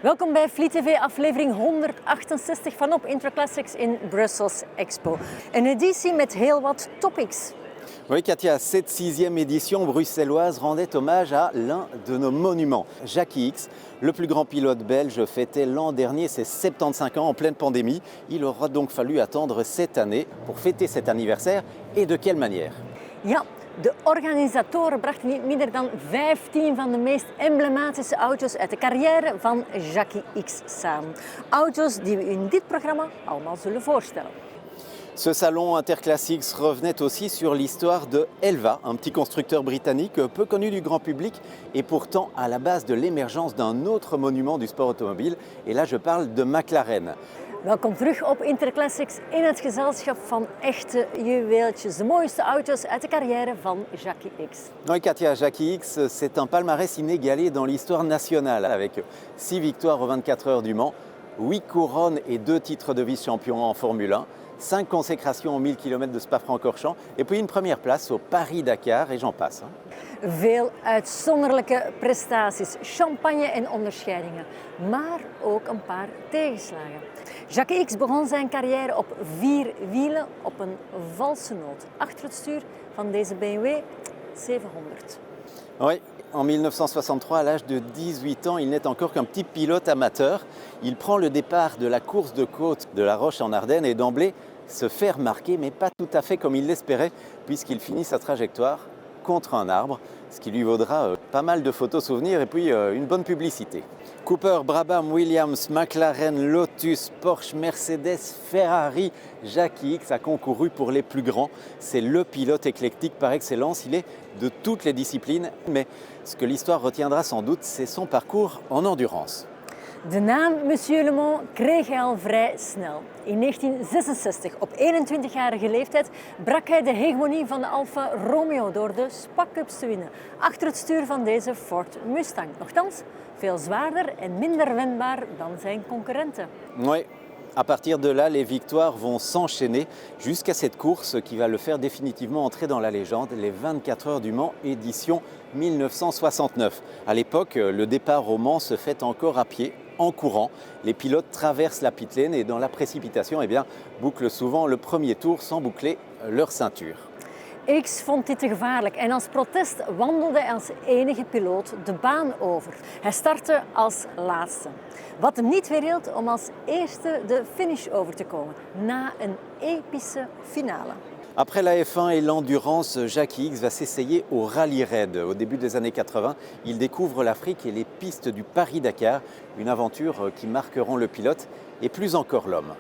Welkom bij Fleet TV, aflevering 168 van op Interclassics in Brussels Expo. Een editie met heel wat topics. Oui, Katia, cette 6e édition bruxelloise rendait hommage à l'un de nos monuments, Jackie Ickx. Le plus grand pilote belge fêtait l'an dernier ses 75 ans en pleine pandémie. Il aura donc fallu attendre cette année pour fêter cet anniversaire. Et de quelle manière? Ja, de organisatoren brachten niet minder dan 15 van de meest emblematische auto's uit de carrière van Jackie Ickx samen. Auto's die we u in dit programma allemaal zullen voorstellen. Ce salon Interclassics revenait aussi sur l'histoire de Elva, un petit constructeur britannique peu connu du grand public et pourtant à la base de l'émergence d'un autre monument du sport automobile. Et là, je parle de McLaren. Welkom terug op Interclassics in het gezelschap van echte juweeltjes. De mooiste auto's uit de carrière van Jackie Ickx. Oui, Katia, Jackie Ickx, c'est un palmarès inégalé dans l'histoire nationale avec 6 victoires aux 24 heures du Mans, 8 couronnes et 2 titres de vice-champion en Formule 1. 5 consécrations aux 1000 km de Spa-Francorchamps et puis une première place au Paris-Dakar et j'en passe. Veel uitzonderlijke prestaties, champagne en onderscheidingen, maar ook een paar tegenslagen. Jackie Ickx begon zijn carrière op 4 wielen op een valse noot, achter het stuur van deze BMW 700. Oui, en 1963, à l'âge de 18 ans, il n'est encore qu'un petit pilote amateur. Il prend le départ de la course de côte de La Roche en Ardennes et d'emblée se fait remarquer, mais pas tout à fait comme il l'espérait, puisqu'il finit sa trajectoire contre un arbre, ce qui lui vaudra pas mal de photos souvenirs et puis une bonne publicité. Cooper, Brabham, Williams, McLaren, Lotus, Porsche, Mercedes, Ferrari, Jackie Ickx a concouru pour les plus grands. C'est le pilote éclectique par excellence, il est de toutes les disciplines. Mais ce que l'histoire retiendra sans doute, c'est son parcours en endurance. De naam Monsieur Le Mans kreeg hij al vrij snel. In 1966, op 21-jarige leeftijd, brak hij de hegemonie van de Alfa Romeo door de Spa Cups te winnen. Achter het stuur van deze Ford Mustang. Nochtans, veel zwaarder en minder wendbaar dan zijn concurrenten. Oui. À partir de là, les victoires vont s'enchaîner jusqu'à cette course qui va le faire définitivement entrer dans la légende, les 24 heures du Mans, édition 1969. À l'époque, le départ au Mans se fait encore à pied, en courant. Les pilotes traversent la pit lane et dans la précipitation, bouclent souvent le premier tour sans boucler leur ceinture. Ickx vond dit te gevaarlijk en als protest wandelde hij als enige piloot de baan over. Hij startte als laatste. Wat hem niet weerhield om als eerste de finish over te komen, na een epische finale. Après la F1 et l'endurance, Jackie Ickx va s'essayer au rallye-raid. Au début des années 80, il découvre l'Afrique et les pistes du Paris-Dakar, une aventure qui marqueront le pilote et plus encore l'homme.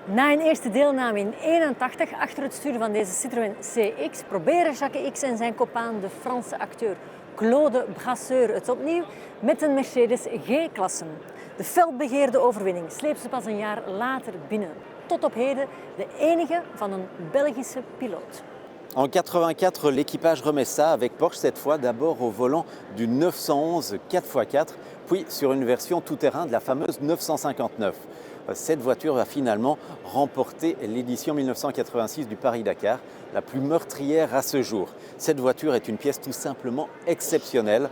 Na een eerste deelname in 1981 achter het stuur van deze Citroën CX proberen Jackie Ickx en zijn compaan, de Franse acteur Claude Brasseur, het opnieuw met een Mercedes G-klasse. De felbegeerde overwinning sleept ze pas een jaar later binnen. Tot op heden de enige van een Belgische piloot. En 1984, l'équipage remet ça avec Porsche, cette fois d'abord au volant du 911 4x4, puis sur une version tout-terrain de la fameuse 959. Cette voiture va finalement remporter l'édition 1986 du Paris-Dakar, la plus meurtrière à ce jour. Cette voiture est une pièce tout simplement exceptionnelle,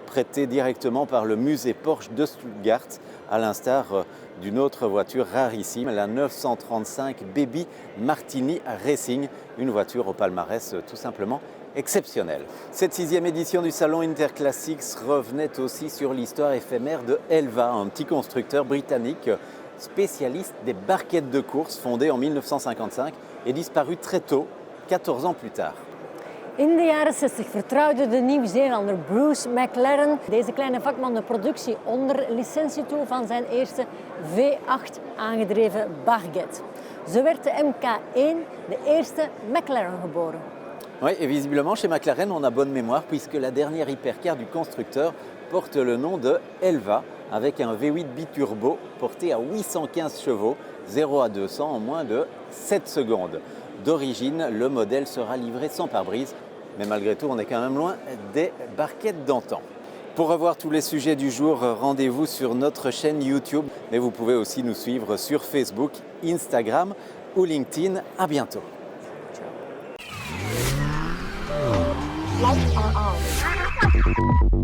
prêtée directement par le musée Porsche de Stuttgart, à l'instar d'une autre voiture rarissime, la 935 Baby Martini Racing, une voiture au palmarès tout simplement exceptionnelle. Cette 6e édition du salon Interclassics revenait aussi sur l'histoire éphémère de Elva, un petit constructeur britannique spécialiste des barquettes de course, fondé en 1955 et disparu très tôt, 14 ans plus tard. In de jaren 60 vertrouwde de Nieuw-Zeelander Bruce McLaren deze kleine vakman de productie onder licentie toe van zijn eerste V8 aangedreven barquette. Zo werd de MK1 de eerste McLaren geboren. Oui, et visiblement chez McLaren on a bonne mémoire puisque la dernière hypercar du constructeur porte le nom de Elva avec un V8 biturbo porté à 815 chevaux, 0 à 200 en moins de 7 secondes. D'origine, le modèle sera livré sans pare-brise, mais malgré tout, on est quand même loin des barquettes d'antan. Pour revoir tous les sujets du jour, rendez-vous sur notre chaîne YouTube, mais vous pouvez aussi nous suivre sur Facebook, Instagram ou LinkedIn. À bientôt. Ciao.